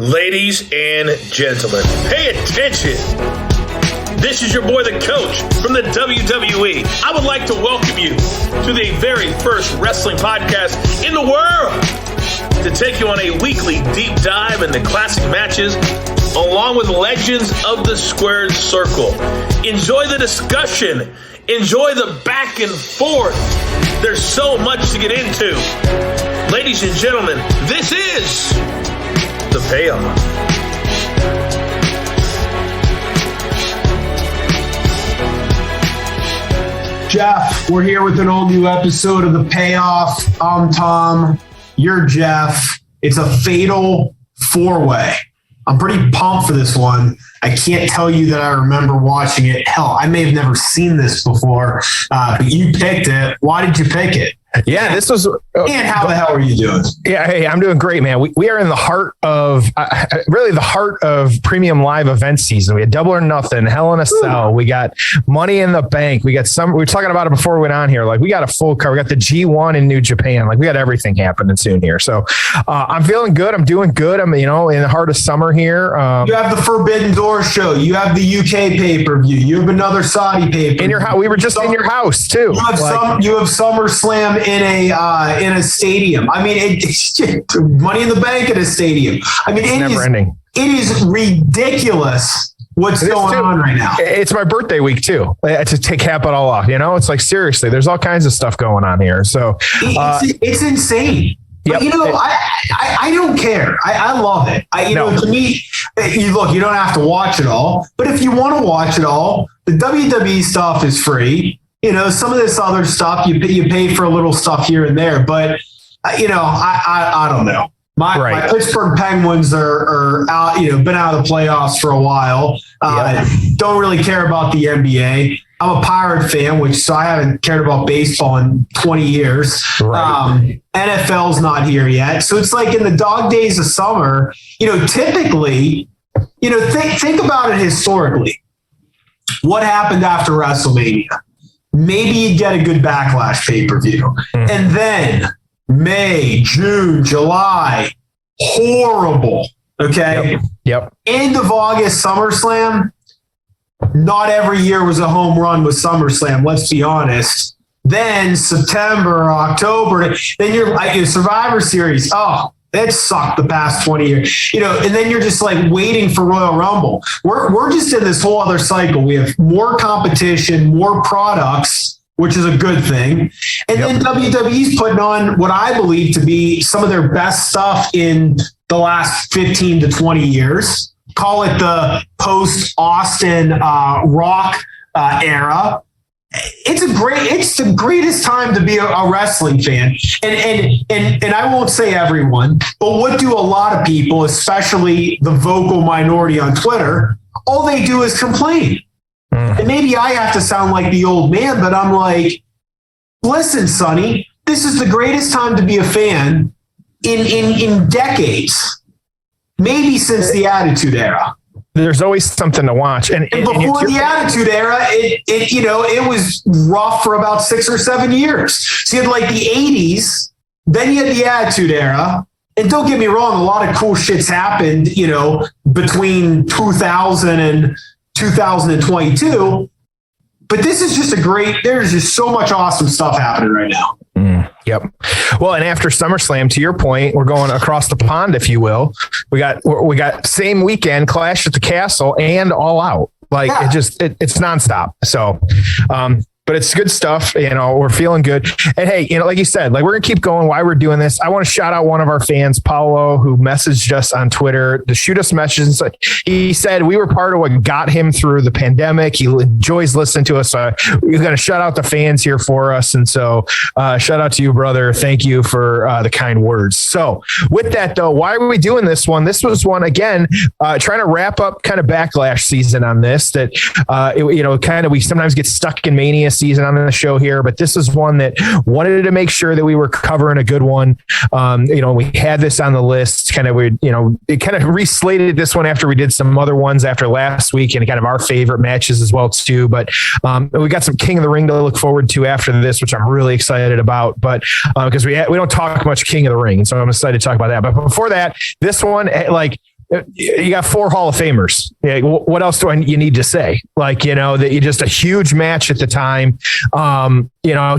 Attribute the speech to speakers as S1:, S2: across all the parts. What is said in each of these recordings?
S1: Ladies and gentlemen, pay attention. This is your boy, the coach from the WWE. I would like to welcome you to the very first wrestling podcast in the world to take you on a weekly deep dive into classic matches along with legends of the squared circle. Enjoy the discussion. Enjoy the back and forth. There's so much to get into. Ladies and gentlemen, this is The Payoff.
S2: Jeff, we're here with an all-new episode of The Payoff. I'm Tom. You're Jeff. It's a fatal four-way. I'm pretty pumped for this one. I can't tell you that I remember watching it. Hell, I may have never seen this before, but you picked it. Why did you pick it?
S3: Yeah, this was.
S2: And how the hell are you doing?
S3: Yeah, hey, I'm doing great, man. We are in the heart of really the heart of premium live event season. We had Double or Nothing, Hell in a Cell. We got Money in the Bank. We got some. We were talking about it before we went on here. Like we got a full card. We got the G1 in New Japan. Like we got everything happening soon here. So I'm feeling good. I'm doing good. I'm in the heart of summer here.
S2: You have the Forbidden Door show. You have the UK pay-per-view. You have another Saudi pay-per-view.
S3: In your house. We were just in your house too.
S2: You have SummerSlam in a stadium. I mean, it's just Money in the Bank at a stadium. I mean, it is ridiculous what's going on right now.
S3: It's my birthday week too, to cap it all off. It's like, seriously, there's all kinds of stuff going on here. So
S2: it's insane. Yep. But, I don't care. I love it. To me, you don't have to watch it all, but if you want to watch it all, the WWE stuff is free. Some of this other stuff you pay for a little stuff here and there, but I don't know. My Pittsburgh Penguins are out. Been out of the playoffs for a while. Don't really care about the NBA. I'm a Pirate fan, so I haven't cared about baseball in 20 years. Right. NFL's not here yet, so it's like in the dog days of summer. Typically, think about it historically. What happened after WrestleMania? Maybe you'd get a good Backlash pay-per-view. Mm-hmm. And then May, June, July, horrible. Okay?
S3: Yep. End
S2: of August, SummerSlam. Not every year was a home run with SummerSlam, let's be honest. Then September, October, then you're like your Survivor Series. Oh, that sucked the past 20 years. And then you're just like waiting for Royal Rumble. We're just in this whole other cycle. We have more competition, more products, which is a good thing. And then WWE's putting on what I believe to be some of their best stuff in the last 15 to 20 years. Call it the post-Austin Rock era. It's the greatest time to be a wrestling fan. And I won't say everyone, but what do a lot of people, especially the vocal minority on Twitter, all they do is complain. And maybe I have to sound like the old man, but I'm like, listen, Sonny, this is the greatest time to be a fan in decades, maybe since the Attitude Era.
S3: There's always something to watch. And
S2: before the Attitude Era, it was rough for about 6 or 7 years. So you had like the 80s, then you had the Attitude Era. And don't get me wrong, a lot of cool shit's happened, between 2000 and 2022. But this is just there's just so much awesome stuff happening right now.
S3: Yep. Well, and after SummerSlam, to your point, we're going across the pond, if you will. We got same weekend Clash at the Castle and All Out. Like it's nonstop. So, but it's good stuff. We're feeling good. And hey, like you said, like we're going to keep going while we're doing this. I want to shout out one of our fans, Paulo, who messaged us on Twitter to shoot us messages. He said we were part of what got him through the pandemic. He enjoys listening to us. So we're going to shout out the fans here for us. And so shout out to you, brother. Thank you for the kind words. So with that though, why are we doing this one? This was one again, trying to wrap up kind of Backlash season on this that, we sometimes get stuck in Mania season on the show here, but this is one that wanted to make sure that we were covering a good one. We had this on the list, it kind of reslated this one after we did some other ones after last week and kind of our favorite matches as well too. But we got some King of the Ring to look forward to after this, which I'm really excited about, but because we don't talk much King of the Ring. So I'm excited to talk about that. But before that, this one, like, you got 4 Hall of Famers. Yeah, what else do you need to say? Like, that you just a huge match at the time.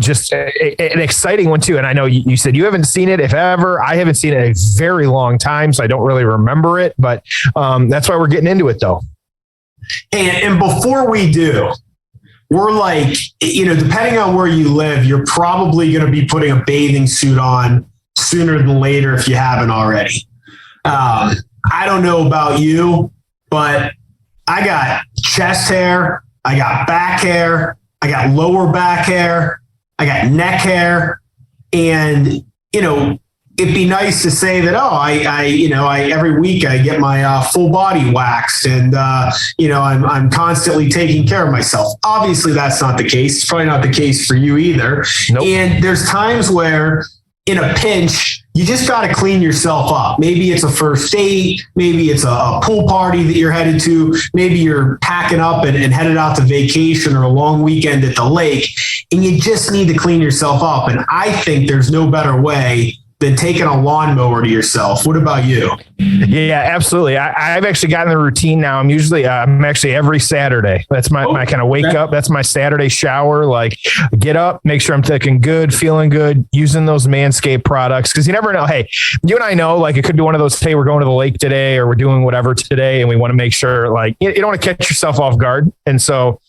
S3: Just an exciting one too. And I know you said you haven't seen it, if ever. I haven't seen it in a very long time, so I don't really remember it. But that's why we're getting into it, though.
S2: And before we do, we're like, depending on where you live, you're probably going to be putting a bathing suit on sooner than later if you haven't already. I don't know about you, but I got chest hair, I got back hair, I got lower back hair, I got neck hair, and it'd be nice to say that, I every week I get my full body waxed, and I'm constantly taking care of myself. Obviously, that's not the case. It's probably not the case for you either.
S3: Nope.
S2: And there's times where, in a pinch, you just got to clean yourself up. Maybe it's a first date. Maybe it's a pool party that you're headed to. Maybe you're packing up and headed out to vacation or a long weekend at the lake, and you just need to clean yourself up. And I think there's no better way than taking a lawnmower to yourself. What about you?
S3: Yeah, absolutely. I've actually gotten the routine now. I'm actually every Saturday. That's my kind of wake up. That's my Saturday shower. Like, get up, make sure I'm looking good, feeling good, using those Manscaped products. Cause you never know. Hey, you and I know, like, it could be one of those, hey, we're going to the lake today, or we're doing whatever today, and we want to make sure, like, you don't want to catch yourself off guard. And so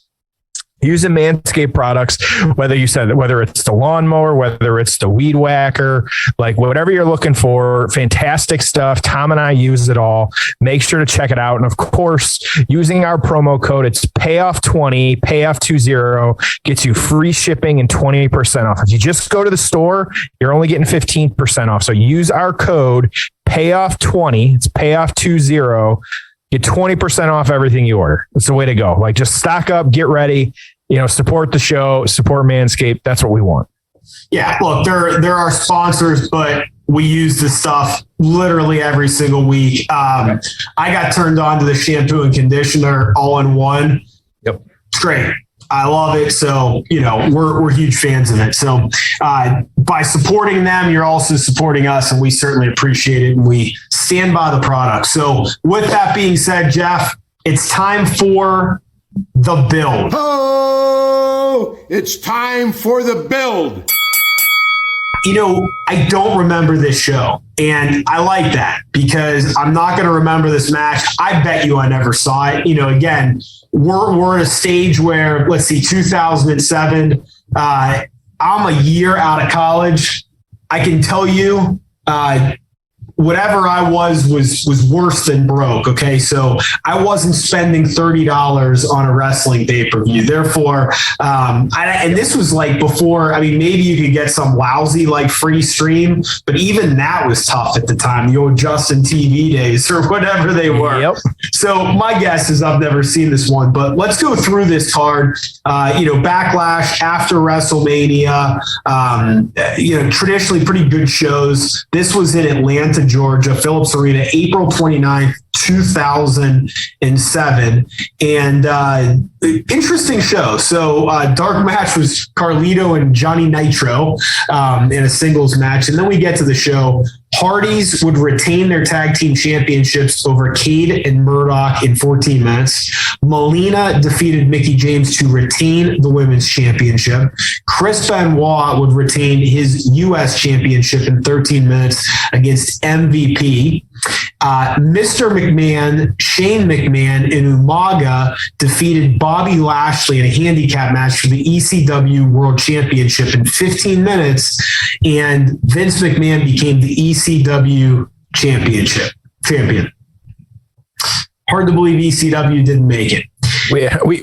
S3: using Manscaped products, whether it's the lawnmower, whether it's the weed whacker, like whatever you're looking for, fantastic stuff. Tom and I use it all. Make sure to check it out. And of course, using our promo code, it's payoff20, payoff20, gets you free shipping and 20% off. If you just go to the store, you're only getting 15% off. So use our code payoff20, it's payoff20, get 20% off everything you order. That's the way to go. Like, just stock up, get ready, support the show, support Manscaped. That's what we want.
S2: Yeah, look, they're our sponsors, but we use this stuff literally every single week. I got turned on to the shampoo and conditioner all in one.
S3: Yep.
S2: It's great. I love it. So, we're huge fans of it. So by supporting them, you're also supporting us, and we certainly appreciate it. And we stand by the product. So with that being said, Jeff, it's time for the build.
S4: Oh, it's time for the build.
S2: I don't remember this show, and I like that because I'm not going to remember this match. I bet you I never saw it. Again, we're at a stage where, let's see, 2007, I'm a year out of college. I can tell you, whatever I was worse than broke. Okay. So I wasn't spending $30 on a wrestling pay-per-view. Therefore, and this was like before, maybe you could get some lousy, like, free stream, but even that was tough at the time, the old Justin TV days or whatever they were.
S3: Yep.
S2: So my guess is I've never seen this one, but let's go through this card. Backlash after WrestleMania, traditionally pretty good shows. This was in Atlanta, Georgia, Phillips Arena, April 29th, 2007. And interesting show. So dark match was Carlito and Johnny Nitro in a singles match. And then we get to the show. Hardys would retain their tag team championships over Cade and Murdoch in 14 minutes. Melina defeated Mickie James to retain the women's championship. Chris Benoit would retain his U.S. championship in 13 minutes against MVP. Mr. McMahon, Shane McMahon, and Umaga defeated Bobby Lashley in a handicap match for the ECW World Championship in 15 minutes, and Vince McMahon became the ECW champion. Hard to believe ECW didn't make it.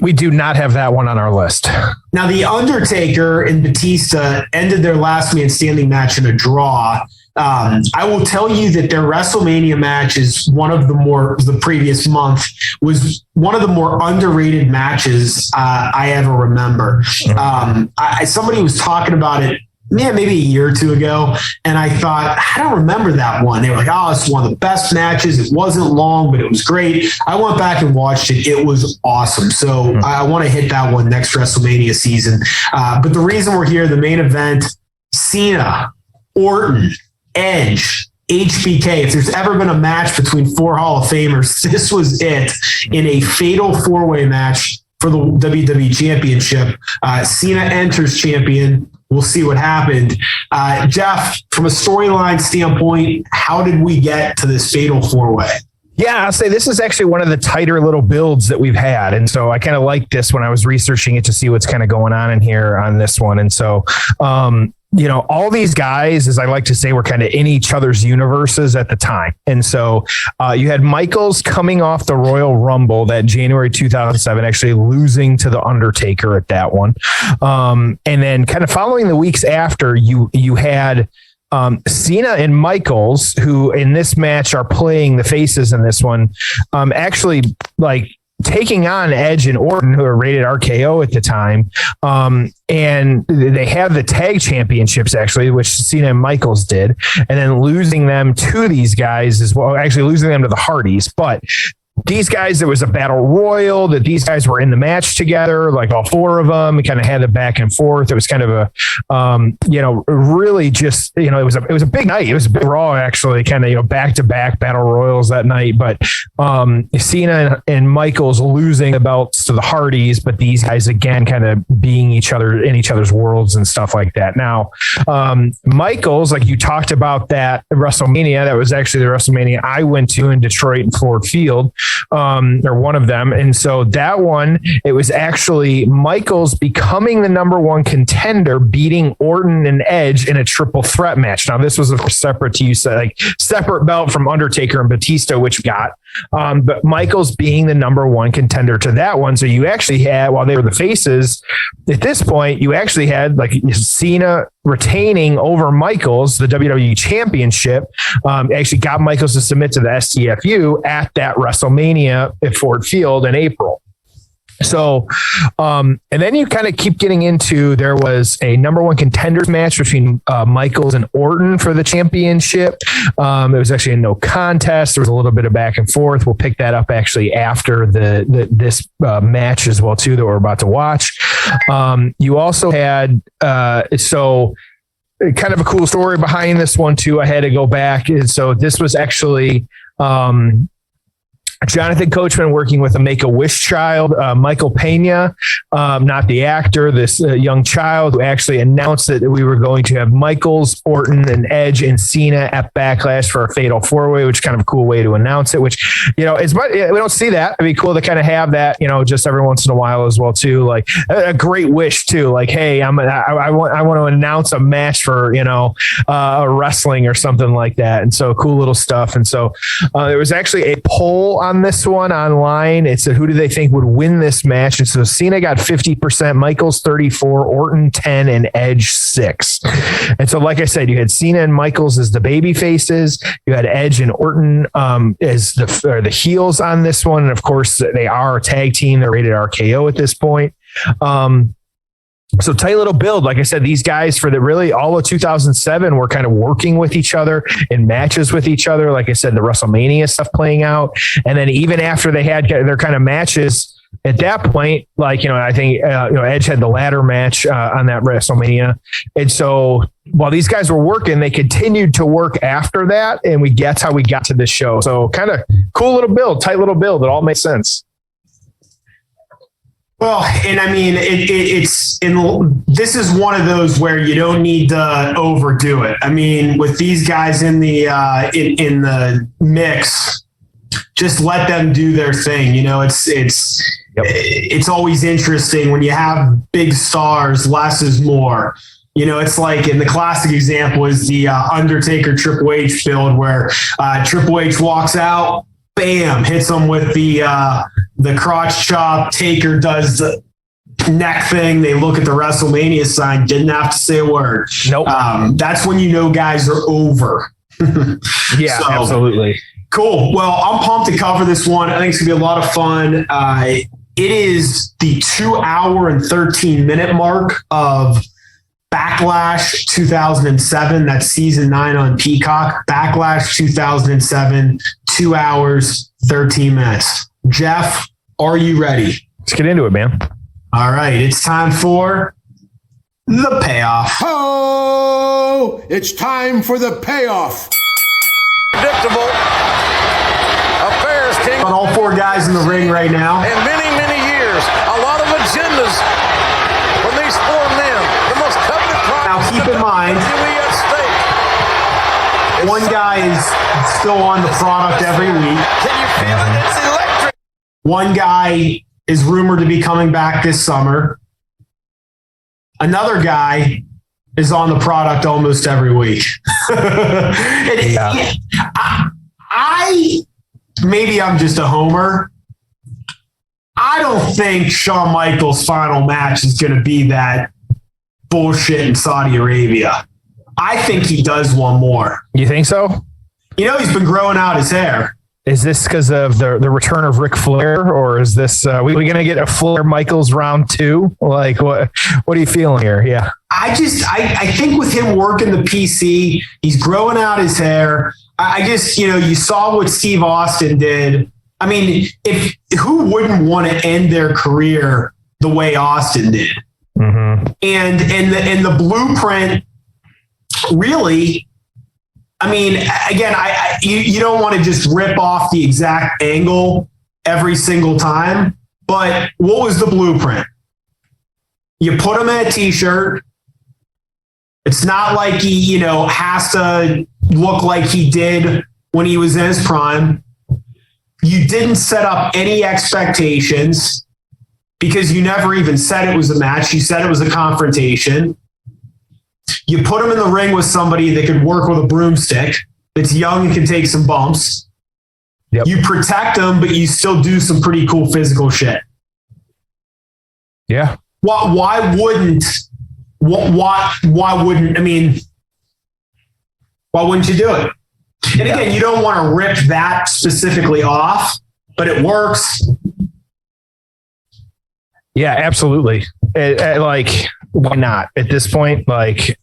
S3: We do not have that one on our list.
S2: Now, The Undertaker and Batista ended their last man standing match in a draw. I will tell you that their WrestleMania match is the previous month was one of the more underrated matches I ever remember. Somebody was talking about it, maybe a year or two ago, and I thought, I don't remember that one. They were like, oh, it's one of the best matches. It wasn't long, but it was great. I went back and watched it. It was awesome. So I want to hit that one next WrestleMania season. But the reason we're here, the main event, Cena, Orton, Edge, HBK, if there's ever been a match between 4 Hall of Famers, this was it in a fatal 4-way match for the WWE Championship. Cena enters champion. We'll see what happened. Jeff, from a storyline standpoint, how did we get to this fatal 4-way?
S3: Yeah, I'll say this is actually one of the tighter little builds that we've had. And so I kind of liked this when I was researching it to see what's kind of going on in here on this one. And so, all these guys, as I like to say, were kind of in each other's universes at the time. And so you had Michaels coming off the Royal Rumble that January 2007, actually losing to The Undertaker at that one. And then kind of following the weeks after, you had Cena and Michaels, who in this match are playing the faces in this one, actually like taking on Edge and Orton, who are rated RKO at the time. And they have the tag championships, actually, which Cena and Michaels did, and then losing them to these guys as well, actually losing them to the Hardys. But these guys, there was a battle royal that these guys were in the match together, like all 4 of them. We kind of had it back and forth. It was kind of a, really just, it was a big night. It was a big Raw, actually, kind of, back to back battle royals that night. But Cena and Michaels losing the belts to the Hardys, but these guys again kind of being each other in each other's worlds and stuff like that. Now, Michaels, like you talked about that WrestleMania, that was actually the WrestleMania I went to in Detroit and Ford Field. Or one of them. And so that one, it was actually Michaels becoming the number 1 contender, beating Orton and Edge in a triple threat match. Now, this was separate to separate belt from Undertaker and Batista, which got, but Michaels being the number 1 contender to that one. So you actually had, while they were the faces at this point, you actually had like Cena retaining over Michaels, the WWE Championship, actually got Michaels to submit to the STFU at that WrestleMania at Ford Field in April. So, and then you kind of keep getting into, there was a number 1 contenders match between Michaels and Orton for the championship. It was actually a no contest. There was a little bit of back and forth. We'll pick that up actually after this match as well too, that we're about to watch. You also had, so kind of a cool story behind this one too. I had to go back. And so this was actually, Jonathan Coachman working with a Make-A-Wish child, Michael Pena, not the actor, this young child who actually announced that we were going to have Michaels, Orton, and Edge and Cena at Backlash for a fatal 4-way, which is kind of a cool way to announce it, which, we don't see that. It'd be cool to kind of have that, just every once in a while as well too. Like a great wish too. Like, hey, I want to announce a match for, a wrestling or something like that. And so cool little stuff. And so there was actually a poll on this one online. It said, who do they think would win this match? And so Cena got 50%, Michaels 34%, Orton 10%, and Edge 6%. And so, like I said, you had Cena and Michaels as the baby faces. You had Edge and Orton as the heels on this one. And of course, they are a tag team. They're rated RKO at this point. So tight little build. Like I said, these guys for all of 2007 were kind of working with each other in matches with each other. Like I said, the WrestleMania stuff playing out. And then even after they had their kind of matches at that point, I think, Edge had the ladder match on that WrestleMania. And so while these guys were working, they continued to work after that. And that's how we got to this show. So kind of cool little build, tight little build. It all makes sense.
S2: Well, and I mean, this is one of those where you don't need to overdo it. I mean, with these guys in the in the mix, just let them do their thing. It's always interesting when you have big stars. Less is more. It's like, in the classic example is the Undertaker Triple H build where Triple H walks out. Bam, hits him with the crotch chop. Taker does the neck thing. They look at the WrestleMania sign. Didn't have to say a word.
S3: Nope.
S2: That's when guys are over.
S3: Yeah, so, absolutely.
S2: Cool. Well, I'm pumped to cover this one. I think it's going to be a lot of fun. It is the 2 hour and 13 minute mark of Backlash 2007. That's season 9 on Peacock. Backlash 2007, 2 hours, 13 minutes. Jeff, are you ready?
S3: Let's get into it, man.
S2: All right. It's time for the payoff.
S4: Oh, it's time for the payoff.
S5: Predictable affairs, King.
S2: On all four guys in the ring right now.
S5: In many, many years, a lot of agendas from these four men. The most coveted prize.
S2: Now keep in mind,
S5: at stake.
S2: one guy is still on the product every week.
S5: Can you feel it? It's electric.
S2: One guy is rumored to be coming back this summer. Another guy is on the product almost every week. I maybe I'm just a homer. I don't think Shawn Michaels' final match is going to be that bullshit in Saudi Arabia. I think he does one more.
S3: You think so?
S2: You know, he's been growing out his hair.
S3: Is this because of the return of Ric Flair, or is this we going to get a Flair Michaels round 2? Like, what are you feeling here? Yeah,
S2: I think with him working the PC, he's growing out his hair. I just, you saw what Steve Austin did. I mean, who wouldn't want to end their career the way Austin did?
S3: Mm-hmm.
S2: And the blueprint, really. I mean, again, you don't want to just rip off the exact angle every single time, but what was the blueprint? You put him in a t-shirt. It's not like he, has to look like he did when he was in his prime. You didn't set up any expectations because you never even said it was a match. You said it was a confrontation. You put him in the ring with somebody that could work with a broomstick, that's young and can take some bumps.
S3: Yep.
S2: You protect him, but you still do some pretty cool physical shit.
S3: Yeah.
S2: Why wouldn't you do it? And again, you don't want to rip that specifically off, but it works.
S3: Yeah, absolutely. Why not at this point?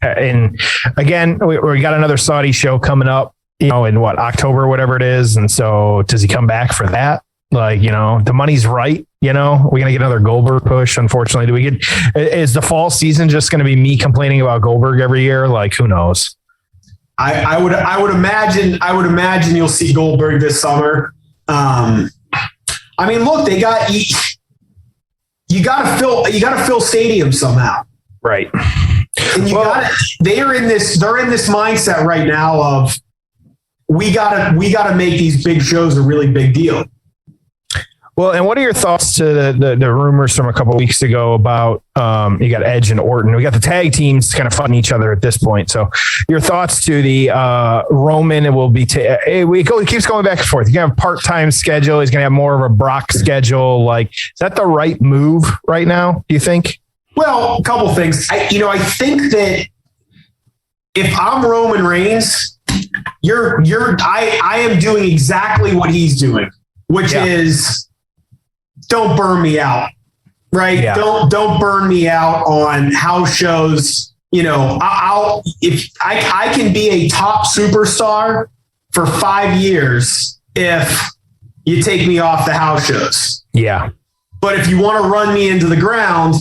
S3: And again, we got another Saudi show coming up, in October, or whatever it is. And so does he come back for that? The money's right. We're going to get another Goldberg push. Unfortunately, is the fall season just going to be me complaining about Goldberg every year? Who knows?
S2: I would imagine you'll see Goldberg this summer. Look, you got to fill stadiums somehow.
S3: Right.
S2: And they're in this mindset right now of we gotta make these big shows a really big deal.
S3: Well, and what are your thoughts to the rumors from a couple of weeks ago about you got Edge and Orton? We got the tag teams kind of fighting each other at this point. So your thoughts to the Roman, it will be it keeps going back and forth. You have a part-time schedule. He's going to have more of a Brock schedule. Is that the right move right now, do you think?
S2: Well, a couple things. I think that if I'm Roman Reigns, I am doing exactly what he's doing, which is don't burn me out, right? Yeah. Don't burn me out on house shows. If I can be a top superstar for 5 years if you take me off the house shows.
S3: Yeah.
S2: But if you want to run me into the ground,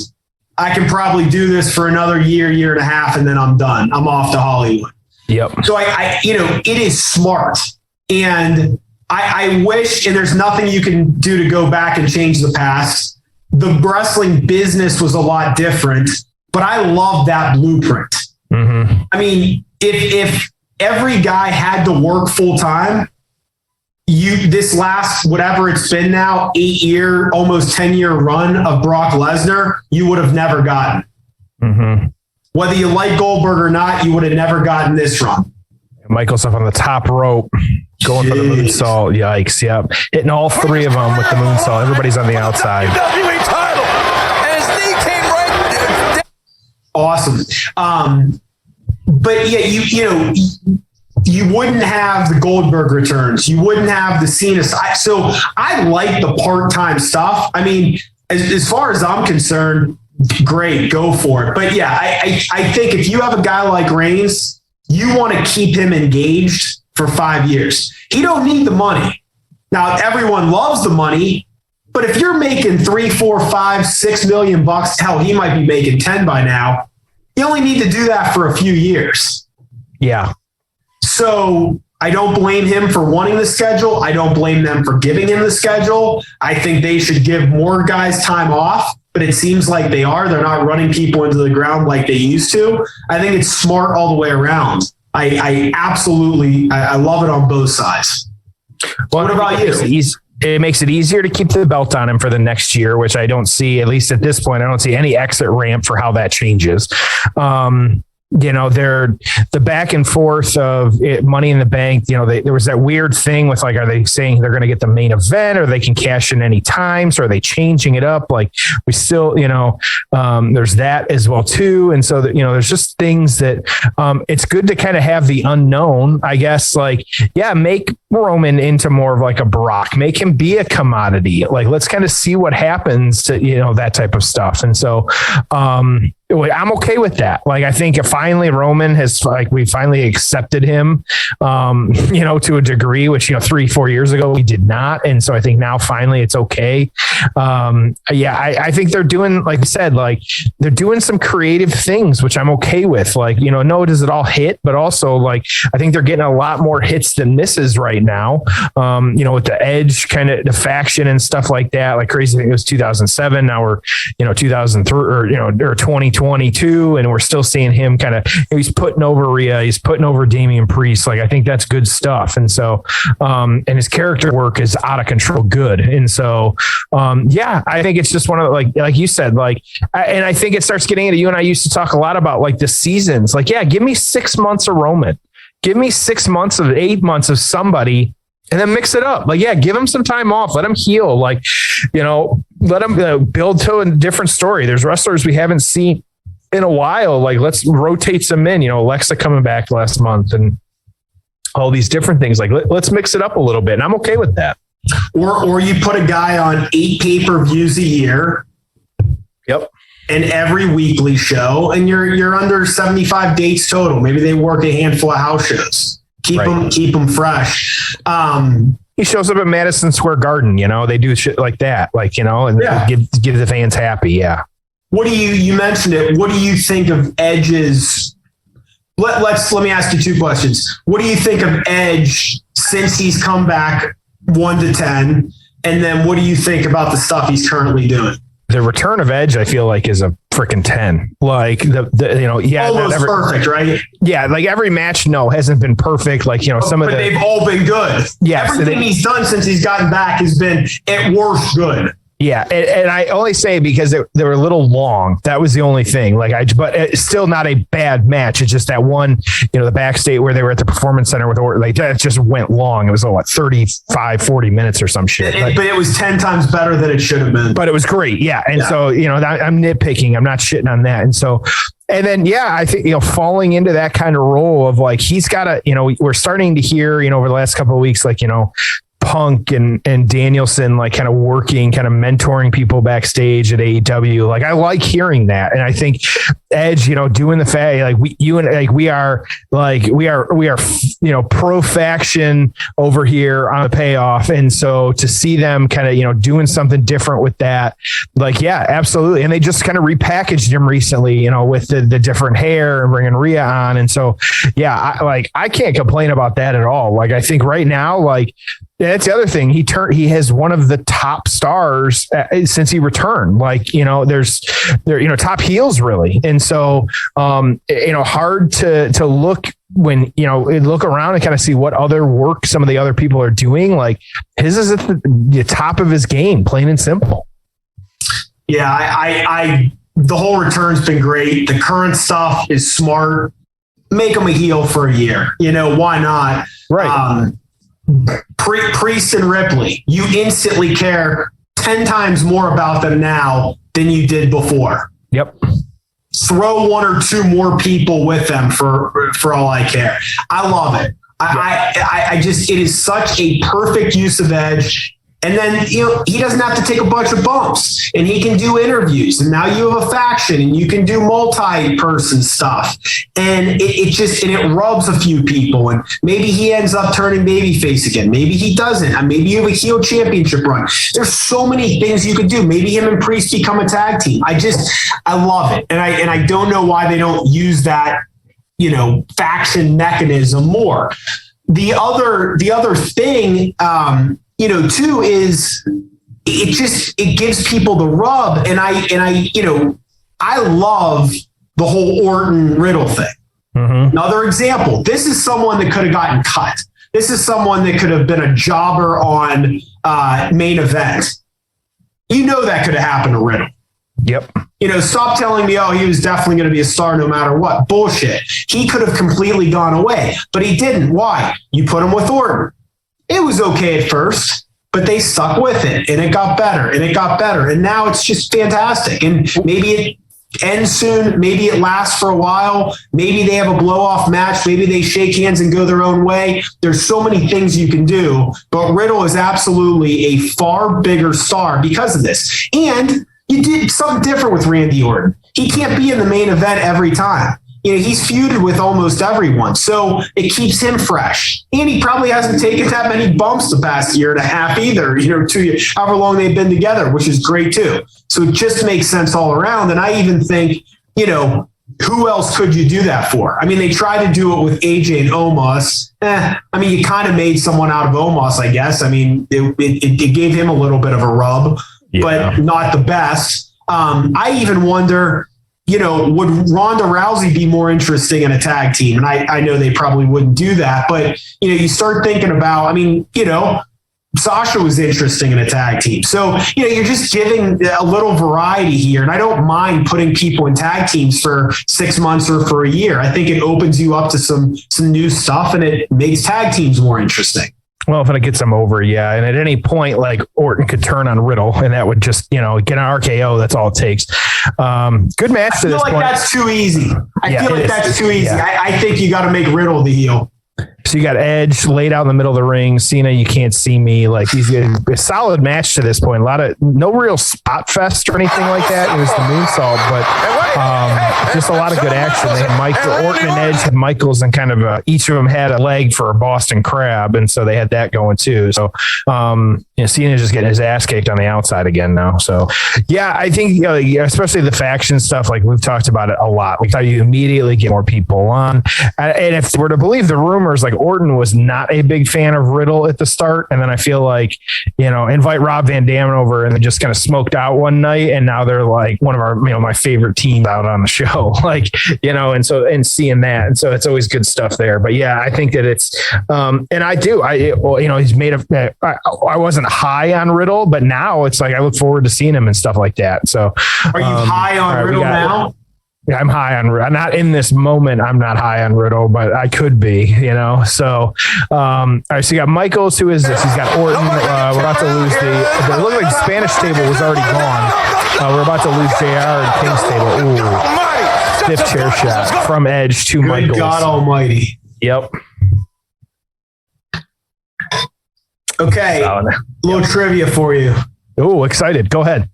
S2: I can probably do this for another year and a half, and then I'm done. I'm off to Hollywood.
S3: Yep.
S2: So it is smart. And I wish, and there's nothing you can do to go back and change the past. The wrestling business was a lot different, but I love that blueprint.
S3: Mm-hmm.
S2: If every guy had to work full time, this last, whatever it's been now, 8-year, almost 10-year run of Brock Lesnar, you would have never gotten.
S3: Mm-hmm.
S2: Whether you like Goldberg or not, you would have never gotten this run.
S3: Michael's up on the top rope, going for the moonsault. Yikes. Yep. Hitting all three of them with the moonsault. Everybody's on the outside.
S5: WWE title. And his knee came right.
S2: Awesome. But yeah, you wouldn't have the Goldberg returns. You wouldn't have the Cena. So I like the part-time stuff. As far as I'm concerned, great, go for it. But yeah, I think if you have a guy like Reigns, you want to keep him engaged for 5 years. He don't need the money. Now, everyone loves the money, but if you're making $3, $4, $5, $6 million, hell, he might be making 10 by now. You only need to do that for a few years.
S3: Yeah.
S2: So I don't blame him for wanting the schedule. I don't blame them for giving him the schedule. I think they should give more guys time off, but it seems like they are. They're not running people into the ground like they used to. I think it's smart all the way around. I absolutely love it on both sides.
S3: Well, what about you? It makes it easier to keep the belt on him for the next year, which I don't see, at least at this point, I don't see any exit ramp for how that changes. They're the back and forth of Money in the Bank. There was that weird thing with like, are they saying they're going to get the main event or they can cash in any time? So are they changing it up? Like we still, there's that as well too. And so that, there's just things that it's good to kind of have the unknown, I guess, like, make Roman into more of like a Brock, make him be a commodity. Like, let's kind of see what happens to, that type of stuff. And so, I'm okay with that. Like, I think if finally Roman we finally accepted him, to a degree, which, 3-4 years ago we did not. And so I think now finally it's okay. I think they're doing, like I said, like they're doing some creative things, which I'm okay with. Like, no, does it all hit, but also like, I think they're getting a lot more hits than misses right now. With the Edge kind of the faction and stuff like that, like crazy thing, it was 2007. Now we're, 2003 or 2022. And we're still seeing him kind of, he's putting over Rhea, he's putting over Damian Priest. Like, I think that's good stuff. And so, and his character work is out of control good. And so, I think it's just one of the, like you said, and I think it starts getting into, you and I used to talk a lot about like the seasons, like, give me 6 months of Roman, give me 6 months of 8 months of somebody, and then mix it up. Like, give him some time off, let him heal, like, let him build to a different story. There's wrestlers we haven't seen in a while. Like, let's rotate some in, Alexa coming back last month and all these different things. Like, let's mix it up a little bit. And I'm okay with that.
S2: Or you put a guy on 8 pay-per-views a year.
S3: Yep.
S2: And every weekly show, and you're under 75 dates total. Maybe they work a handful of house shows. Keep them fresh.
S3: He shows up at Madison Square Garden, they do shit like that, and give the fans happy. Yeah.
S2: What do you mentioned it. What do you think of Edge's? Let me ask you 2 questions. What do you think of Edge since he's come back 1 to 10? And then what do you think about the stuff he's currently doing?
S3: The return of Edge, I feel like, is a freaking 10. Like
S2: almost perfect, right?
S3: Yeah, like every match, hasn't been perfect. Like, but
S2: they've all been good.
S3: Yeah,
S2: everything he's done since he's gotten back has been at worst good.
S3: Yeah, and I only say because they were a little long. That was the only thing. But it's still not a bad match. It's just that one, the backstage where they were at the Performance Center with Orton, like that just went long. It was 35, 40 minutes or some shit.
S2: But it was 10 times better than it should have been.
S3: But it was great. Yeah. And so, I'm nitpicking. I'm not shitting on that. And so, and then, I think, falling into that kind of role of like, he's got to, we're starting to hear, over the last couple of weeks, like, Punk and Danielson, like kind of working, kind of mentoring people backstage at AEW. Like, I like hearing that. And I think Edge, doing the fact, like we are pro faction over here on the payoff. And so to see them kind of, doing something different with that, like, absolutely. And they just kind of repackaged him recently, with the different hair and bringing Rhea on. And so, I can't complain about that at all. Like, I think right now, like, that's the other thing. He has one of the top stars since he returned. Like, there's top heels really. And so, hard to look when, look around and kind of see what other work some of the other people are doing. Like, his is at the top of his game, plain and simple.
S2: Yeah. I the whole return's been great. The current stuff is smart. Make him a heel for a year. Why not?
S3: Right.
S2: Priest and Ripley, you instantly care 10 times more about them now than you did before.
S3: Yep.
S2: Throw 1 or 2 more people with them for all I care. I love it. I just, it is such a perfect use of Edge. And then, he doesn't have to take a bunch of bumps and he can do interviews. And now you have a faction and you can do multi-person stuff. And it rubs a few people. And maybe he ends up turning babyface again. Maybe he doesn't. And maybe you have a heel championship run. There's so many things you could do. Maybe him and Priest become a tag team. I love it. And I don't know why they don't use that, faction mechanism more. the other thing, too, is it gives people the rub. And I love the whole Orton Riddle thing. Mm-hmm. Another example, this is someone that could have gotten cut. This is someone that could have been a jobber on Main Event. That could have happened to Riddle.
S3: Yep.
S2: Stop telling me, he was definitely going to be a star no matter what. Bullshit. He could have completely gone away, but he didn't. Why? You put him with Orton. It was okay at first, but they stuck with it, and it got better, and it got better. And now it's just fantastic. And maybe it ends soon. Maybe it lasts for a while. Maybe they have a blow-off match. Maybe they shake hands and go their own way. There's so many things you can do, but Riddle is absolutely a far bigger star because of this. And you did something different with Randy Orton. He can't be in the main event every time. He's feuded with almost everyone, so it keeps him fresh. And he probably hasn't taken that many bumps the past year and a half either, 2 years, however long they've been together, which is great too. So it just makes sense all around. And I even think, who else could you do that for? I mean, they tried to do it with AJ and Omos. You kind of made someone out of Omos, I guess. I mean, it gave him a little bit of a rub, but not the best. I even wonder, would Ronda Rousey be more interesting in a tag team? And I know they probably wouldn't do that, but, you start thinking about, Sasha was interesting in a tag team. So, you're just giving a little variety here. And I don't mind putting people in tag teams for 6 months or for a year. I think it opens you up to some new stuff, and it makes tag teams more interesting.
S3: Well, if it gets them over, yeah. And at any point, like Orton could turn on Riddle, and that would just, get an RKO. That's all it takes. Good match to this point.
S2: That's too easy. I feel like that's too easy.
S3: Yeah.
S2: I think you got to make Riddle the heel.
S3: So you got Edge laid out in the middle of the ring. Cena, you can't see me. Like, he's a solid match to this point. No real spot fest or anything like that. It was the moonsault, but just a lot of good action. They had Orton and Edge had Michaels, and kind of each of them had a leg for a Boston Crab, and so they had that going too. So Cena's just getting his ass kicked on the outside again now. So yeah, I think especially the faction stuff, like we've talked about it a lot. We thought you immediately get more people on, and if we're to believe the rumors, like Orton was not a big fan of Riddle at the start, and then I feel like invite Rob Van Dam over, and they just kind of smoked out one night, and now they're like one of our my favorite teams out on the show, and seeing that, and so it's always good stuff there. But yeah, I think that it's he's made I wasn't high on Riddle, but now it's like I look forward to seeing him and stuff like that. So
S2: are you high on Riddle now?
S3: Yeah, I'm high on Riddle. Not in this moment. I'm not high on Riddle, but I could be, So, all right. So you got Michaels. Who is this? He's got Orton. We're about to lose it looked like the Spanish table was already gone. We're about to lose JR and King's table. Ooh, stiff chair shot from Edge to Michaels.
S2: Good God Almighty.
S3: Yep.
S2: Okay. A little trivia for you.
S3: Oh, excited. Go ahead.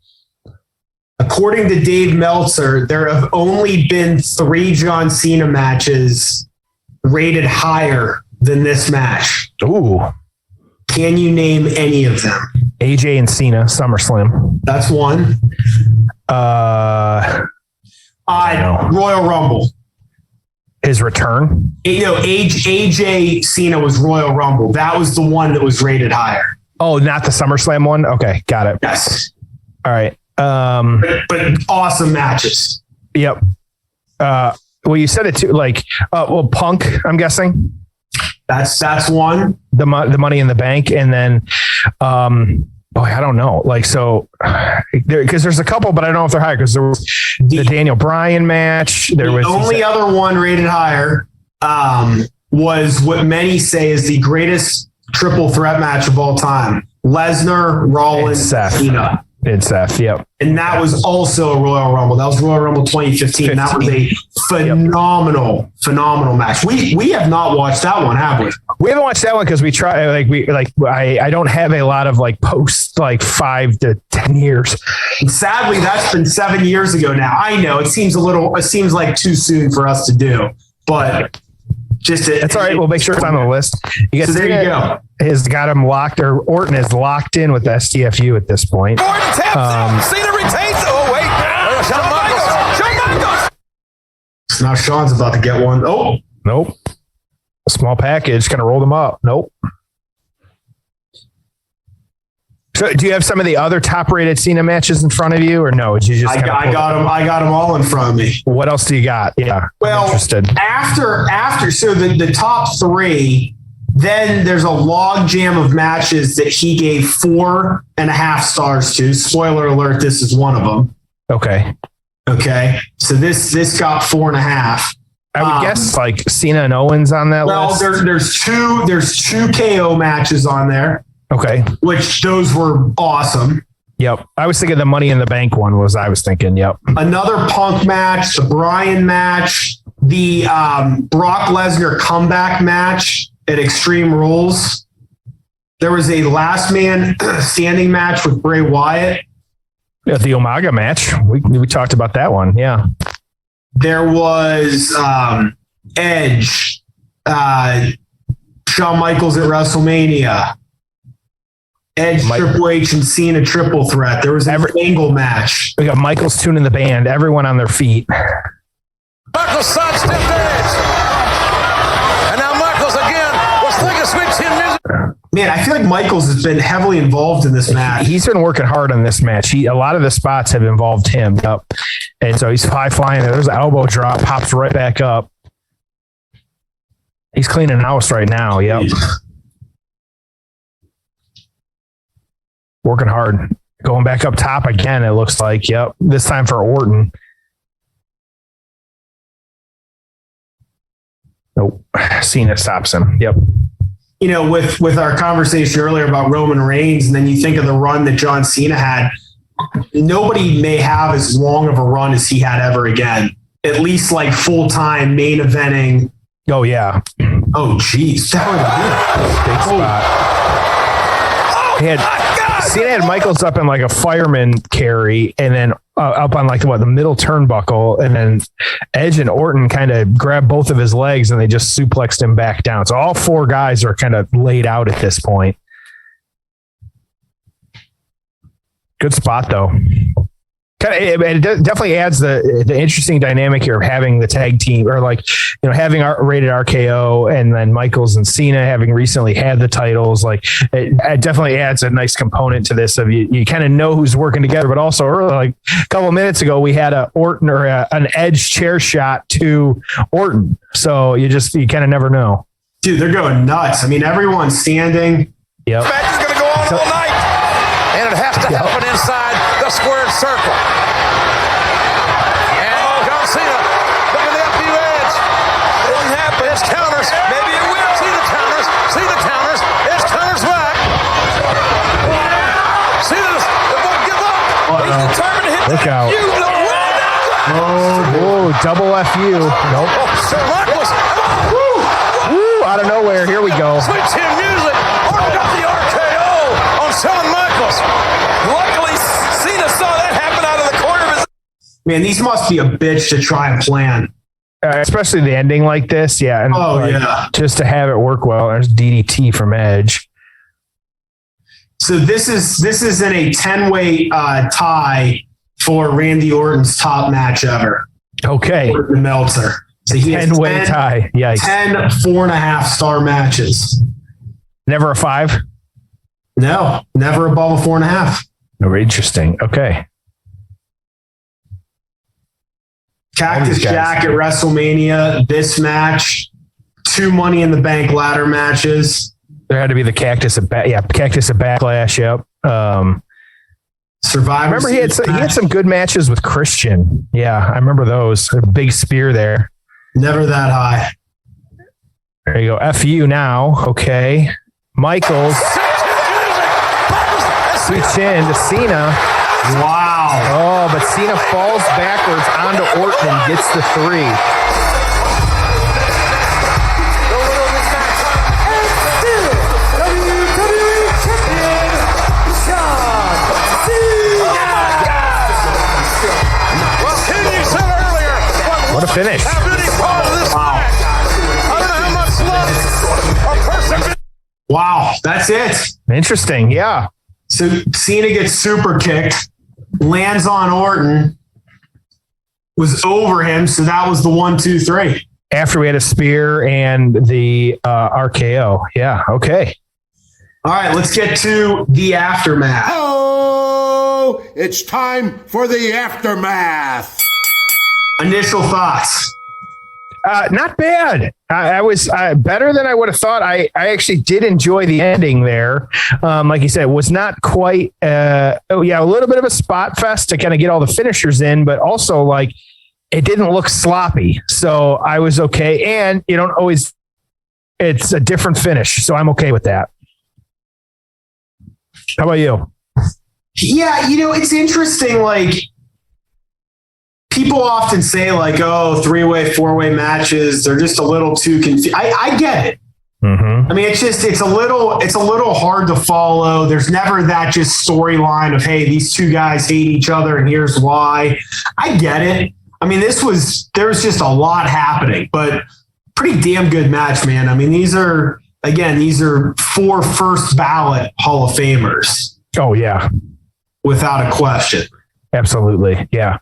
S2: According to Dave Meltzer, there have only been 3 John Cena matches rated higher than this match.
S3: Ooh.
S2: Can you name any of them?
S3: AJ and Cena, SummerSlam.
S2: That's one. Royal Rumble.
S3: His return?
S2: AJ Cena was Royal Rumble. That was the one that was rated higher.
S3: Oh, not the SummerSlam one? Okay, got it.
S2: Yes.
S3: All right.
S2: But awesome matches.
S3: Yep. Well, you said it too. Punk. I'm guessing
S2: that's one. The
S3: Money in the Bank, and then, I don't know. Because there's a couple, but I don't know if they're higher. Because there was the Daniel Bryan match. There was
S2: the only other one rated higher. Was what many say is the greatest triple threat match of all time: Lesnar, Rollins, Cena.
S3: It's Seth, yep.
S2: And that was also a Royal Rumble. That was Royal Rumble 2015. That was a phenomenal match. We have not watched that one, have we?
S3: We haven't watched that one because we try. I don't have a lot of post 5 to 10 years.
S2: And sadly, that's been 7 years ago now. I know it seems like too soon for us to do, but.
S3: That's all right. We'll make sure it's on the list.
S2: There you go.
S3: Has got him locked, or Orton is locked in with STFU at this point.
S5: Orton taps Cena retains. Oh, wait. Shawn Michaels.
S2: So now Shawn's about to get one. Oh.
S3: Nope. Small package, kind of roll them up. Nope. So, do you have some of the other top-rated Cena matches in front of you, or no? Did you just
S2: I got them all in front of me.
S3: What else do you got? Yeah,
S2: well,
S3: I'm interested.
S2: After so the top three, then there's a log jam of matches that he gave 4.5 stars to. Spoiler alert: this is one of them.
S3: Okay.
S2: So this got 4.5.
S3: I would guess like Cena and Owens on that list.
S2: Well, there's two KO matches on there.
S3: Okay.
S2: Which those were awesome.
S3: Yep. I was thinking the Money in the Bank one was I was thinking. Yep.
S2: Another Punk match, the Bryan match, the Brock Lesnar comeback match at Extreme Rules. There was a last man standing match with Bray Wyatt.
S3: Yeah, the Umaga match. We talked about that one. Yeah.
S2: There was Edge, Shawn Michaels at WrestleMania. Edge, Triple H, and Cena triple threat. There was an angle match.
S3: We got Michaels tuning the band. Everyone on their feet.
S5: Michaels sidestepped Edge. And now Michaels again was thinking sweet chin music.
S2: Man, I feel like Michaels has been heavily involved in this match.
S3: He's been working hard on this match. A lot of the spots have involved him. Yep. And so he's high flying. There's an elbow drop, pops right back up. He's cleaning house right now. Yep. Working hard. Going back up top again, it looks like. Yep. This time for Orton. Nope. Cena stops him. Yep.
S2: You know, with our conversation earlier about Roman Reigns, and then you think of the run that John Cena had, nobody may have as long of a run as he had ever again. At least like full-time main eventing.
S3: Oh, yeah.
S2: Oh, geez. That
S3: was a big spot. Cena had Michaels up in like a fireman carry, and then up on like the middle turnbuckle, and then Edge and Orton kind of grabbed both of his legs and they just suplexed him back down. So all four guys are kind of laid out at this point. Good spot though. It definitely adds the interesting dynamic here of having the tag team, or like, you know, having rated RKO and then Michaels and Cena having recently had the titles. Like it definitely adds a nice component to this of you kind of know who's working together, but also early, like a couple of minutes ago, we had an Edge chair shot to Orton. So you kind of never know.
S2: Dude, they're going nuts. I mean, everyone's standing.
S3: Yep.
S5: The match is going to go on all night. And it has to happen inside the squared circle. And John Cena looking at the edge. It didn't happen. It's counters. Maybe it will. See the counters. See the counters. It's counters back. Cena's won't give up. He's determined to hit
S3: Look
S5: that.
S3: out. Oh, double FU. Nope.
S5: Sir Michaels.
S3: Woo, out of nowhere. Here we go.
S5: Sweet chin music. Orton got the RKO on Shawn Michaels. Luckily, Cena saw that happen out of the corner of his.
S2: Man, these must be a bitch to try and plan.
S3: Especially the ending like this. Yeah. And just to have it work well. There's DDT from Edge.
S2: So this is in a 10-way tie for Randy Orton's top match ever.
S3: Okay.
S2: Orton Meltzer. So he has
S3: 10-way tie. Yikes.
S2: 10 4.5-star matches.
S3: Never a 5?
S2: No, never above a 4.5.
S3: Very interesting. Okay.
S2: Cactus Jack at WrestleMania. This match. 2 Money in the Bank ladder matches.
S3: There had to be the Cactus at Backlash. Yep.
S2: Survivor.
S3: I remember he had some good matches with Christian. Yeah, I remember those. A big spear there.
S2: Never that high.
S3: There you go. FU now. Okay. Michaels. Sweet chin to Cena.
S2: Wow.
S3: Oh, but Cena falls backwards onto Orton and gets the 3. What a finish.
S2: Wow, that's it.
S3: Interesting, yeah.
S2: So Cena gets super kicked, lands on Orton, was over him, so that was the 1, 2, 3.
S3: after we had a spear and the RKO. Yeah. Okay.
S2: All right, let's get to the aftermath.
S4: Oh, it's time for the aftermath.
S2: Initial thoughts.
S3: Not bad. I was better than I would have thought. I actually did enjoy the ending there. Like you said, it was not quite, a little bit of a spot fest to kind of get all the finishers in, but also like it didn't look sloppy. So I was okay. And you don't always, it's a different finish. So I'm okay with that. How about you?
S2: Yeah, it's interesting. Like, people often say, like, oh, 3-way, 4-way matches, they're just a little too confused. I get it.
S3: Mm-hmm.
S2: I mean, it's a little hard to follow. There's never that just storyline of, hey, these two guys hate each other and here's why. I get it. I mean, there was just a lot happening, but pretty damn good match, man. I mean, these are 4 first ballot Hall of Famers.
S3: Oh, yeah.
S2: Without a question.
S3: Absolutely. Yeah.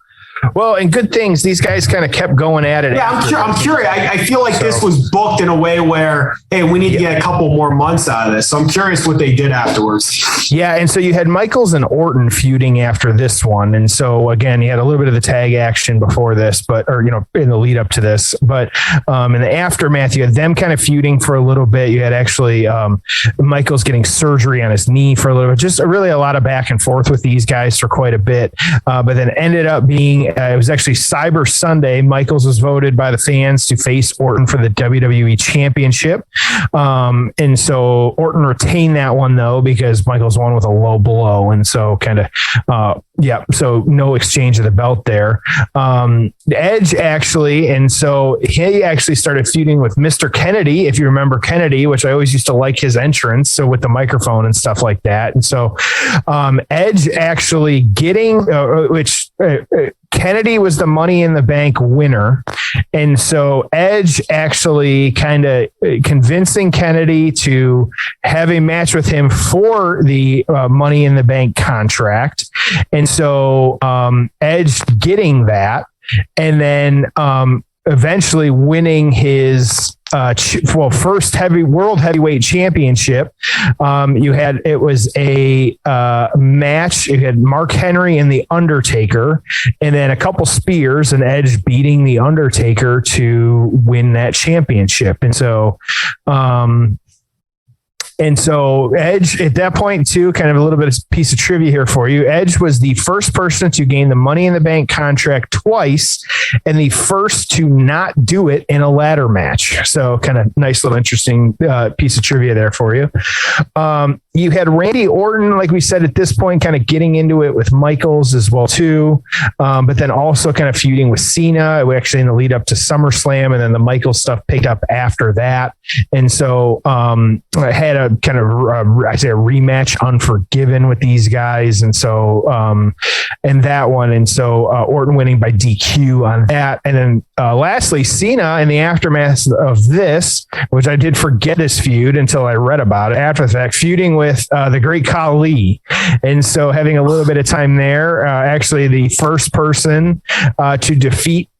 S3: Well, and good things. These guys kind of kept going at it.
S2: Yeah, I'm curious. I feel like this was booked in a way where, hey, we need to get a couple more months out of this. So I'm curious what they did afterwards.
S3: Yeah, and so you had Michaels and Orton feuding after this one. And so, again, you had a little bit of the tag action before this, in the lead up to this. But in the aftermath, you had them kind of feuding for a little bit. You had actually Michaels getting surgery on his knee for a little bit. Just really a lot of back and forth with these guys for quite a bit. But then ended up being it was actually Cyber Sunday. Michaels was voted by the fans to face Orton for the WWE Championship. And so Orton retained that one, though, because Michaels won with a low blow. And so so no exchange of the belt there. Edge actually, and so he actually started feuding with Mr. Kennedy, if you remember Kennedy, which I always used to like his entrance, so with the microphone and stuff like that. And so Edge actually getting, Kennedy was the Money in the Bank winner. And so Edge actually kind of convincing Kennedy to have a match with him for the Money in the Bank contract. And so Edge getting that, and then eventually winning his first world heavyweight championship. It was a match. You had Mark Henry and the Undertaker, and then a couple spears, and Edge beating the Undertaker to win that championship. And so Edge at that point too, kind of a little bit of piece of trivia here for you. Edge was the first person to gain the Money in the Bank contract twice and the first to not do it in a ladder match. So kind of nice little interesting piece of trivia there for you. You had Randy Orton, like we said, at this point, kind of getting into it with Michaels as well too. But then also kind of feuding with Cena, actually in the lead up to SummerSlam, and then the Michaels stuff picked up after that. And so I had a kind of a rematch Unforgiven with these guys. And so Orton winning by DQ on that. And then lastly, Cena in the aftermath of this, which I did forget this feud until I read about it after the fact, feuding with the great Khali. And so having a little bit of time there, actually the first person to defeat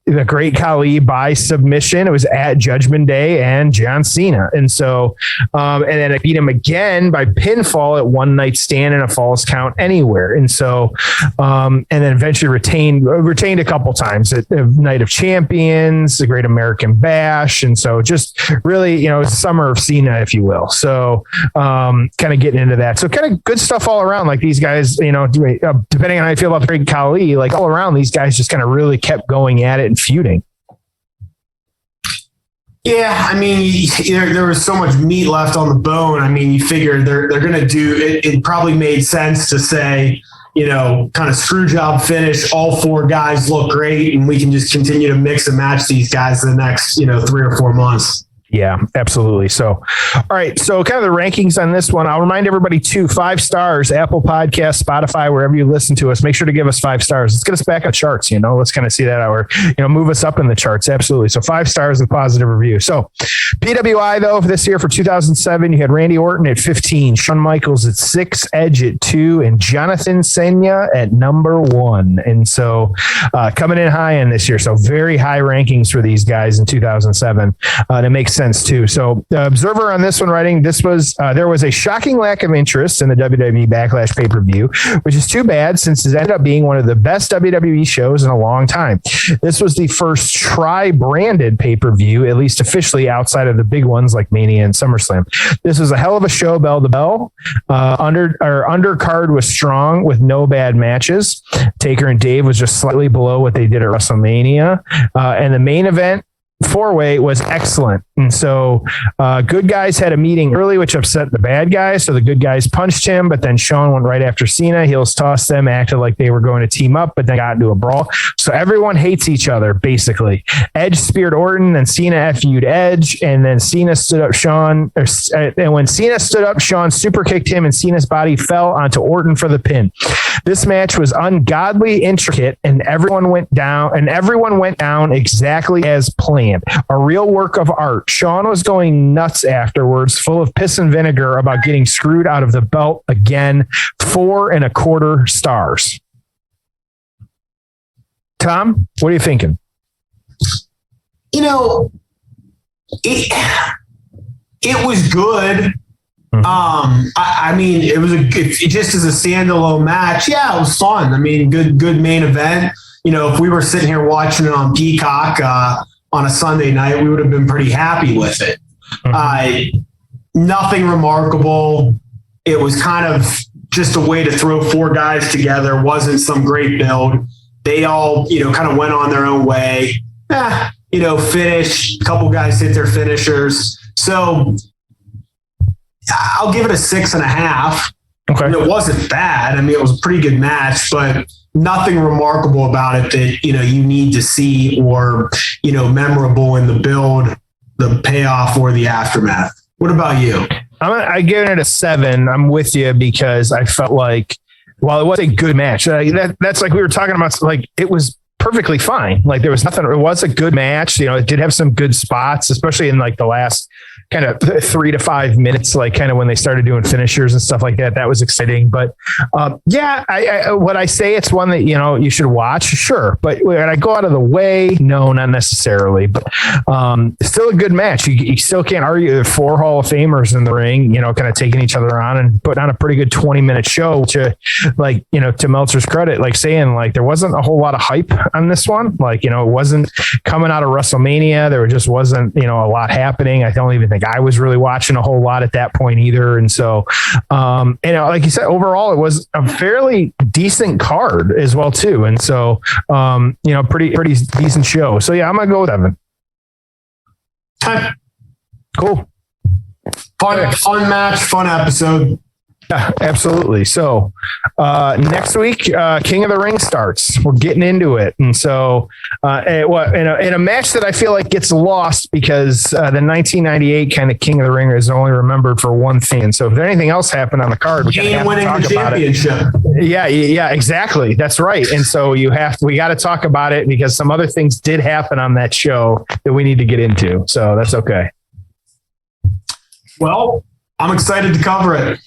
S3: the great Khali by submission. It was at Judgment Day and John Cena. And so, and then I beat him again by pinfall at One Night Stand and a Falls Count Anywhere. And so, and then eventually retained a couple times at Night of Champions, the Great American Bash. And so just really, summer of Cena, if you will. So, kind of getting into that. So kind of good stuff all around. Like these guys, depending on how you feel about the great Khali, like all around, these guys just kind of really kept going at it. Feuding.
S2: Yeah, I mean, there was so much meat left on the bone. I mean, you figure they're going to do it. It probably made sense to say, kind of screw job finish. All 4 guys look great, and we can just continue to mix and match these guys in the next, 3 or 4 months.
S3: Yeah, absolutely. So, all right. So kind of the rankings on this one, I'll remind everybody too, 5 stars, Apple Podcasts, Spotify, wherever you listen to us, make sure to give us 5 stars. Let's get us back on charts, let's kind of see that or, move us up in the charts. Absolutely. So 5 stars with positive review. So PWI though, for this year for 2007, you had Randy Orton at 15, Shawn Michaels at 6, Edge at 2, and Jonathan Cena at number 1. And so coming in high in this year. So very high rankings for these guys in 2007. That makes sense too. So the Observer on this one writing, this was there was a shocking lack of interest in the WWE Backlash pay-per-view, which is too bad since it ended up being one of the best WWE shows in a long time. This was the first tri-branded pay-per-view, at least officially outside of the big ones like Mania and SummerSlam. This was a hell of a show, bell to bell. Undercard was strong with no bad matches. Taker and Dave was just slightly below what they did at WrestleMania. And the main event 4-way was excellent. And so good guys had a meeting early, which upset the bad guys. So the good guys punched him, but then Shawn went right after Cena. Heels tossed them, acted like they were going to team up, but then got into a brawl. So everyone hates each other, basically. Edge speared Orton, and Cena FU'd Edge, and then Cena stood up Shawn. And when Cena stood up, Shawn super kicked him, and Cena's body fell onto Orton for the pin. This match was ungodly intricate, and everyone went down exactly as planned. A real work of art. Shawn was going nuts afterwards, full of piss and vinegar about getting screwed out of the belt again. 4.25 stars. Tom, what are you thinking?
S2: It was good. I mean, it was just as a standalone match. Yeah, it was fun. I mean, good main event. If we were sitting here watching it on Peacock on a Sunday night, we would have been pretty happy with it. Nothing remarkable. It was kind of just a way to throw 4 guys together. Wasn't some great build. They all, kind of went on their own way. Finish. A couple guys hit their finishers. So I'll give it a 6.5. Okay. It wasn't bad. I mean, it was a pretty good match, but nothing remarkable about it that, you need to see or, memorable in the build, the payoff, or the aftermath. What about you?
S3: I give it a 7. I'm with you because I felt like, while it was a good match, that's like we were talking about, like it was perfectly fine. Like there was nothing, it was a good match. It did have some good spots, especially in like the last kind of 3 to 5 minutes, like kind of when they started doing finishers and stuff like that. That was exciting. But would I say it's one that, you should watch? Sure. But when I go out of the way, no, not necessarily. But still a good match. You still can't argue the 4 Hall of Famers in the ring, kind of taking each other on and putting on a pretty good 20-minute show, which, to Meltzer's credit, like saying like there wasn't a whole lot of hype on this one. Like, it wasn't coming out of WrestleMania. There just wasn't, a lot happening. I don't even think I was really watching a whole lot at that point either. And so, like you said, overall, it was a fairly decent card as well too. And so, pretty decent show. So yeah, I'm going to go with Evan. Cool.
S2: Fun match, fun episode.
S3: Yeah, absolutely. So next week, King of the Ring starts. We're getting into it. And so in a match that I feel like gets lost because the 1998 kind of King of the Ring is only remembered for one thing. And so if anything else happened on the card, we have to talk about it. Yeah, exactly. That's right. And so we got to talk about it because some other things did happen on that show that we need to get into. So that's okay.
S2: Well, I'm excited to cover it.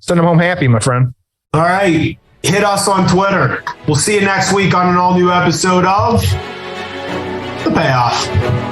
S3: Send them home happy, my friend.
S2: All right. Hit us on Twitter. We'll see you next week on an all-new episode of The Payoff.